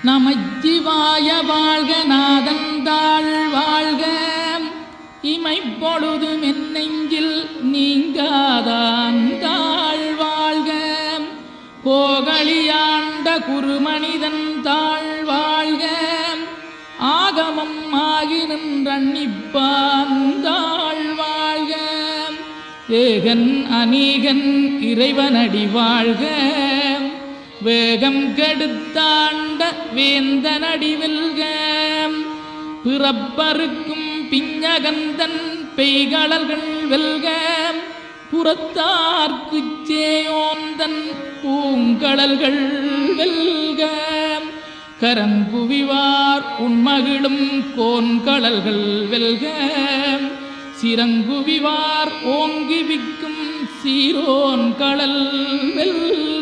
நமச்சிவாய வாழ்க நாதந்தாள் வாழ்க இமைப்பொழுது மென்னெஞ்சில் நீங்காதாந்தாள் வாழ்க கோகலியாண்ட குருமனிதன் தாழ் வாழ்க ஆகமம் ஆகி நின்றன்னிப்பாந்தாள் வாழ்க ஏகன் அநீகன் இறைவனடி வாழ்க வேகம் கெடுத்தாண்ட வேந்தனடி வெல்க பிறப்பருக்கும் பிஞகந்தன் பெய்களர்கள் வெல்க புறத்தார்க்குச் சேயோந்தன் பூங்கடல்கள் வெல்க கரங்குவிவார் உண்மகிழும் கோன்கடல்கள் வெல்க சிறங்குவிவார் ஓங்கி விக்கும் சீரோன் கடல் வெல்க.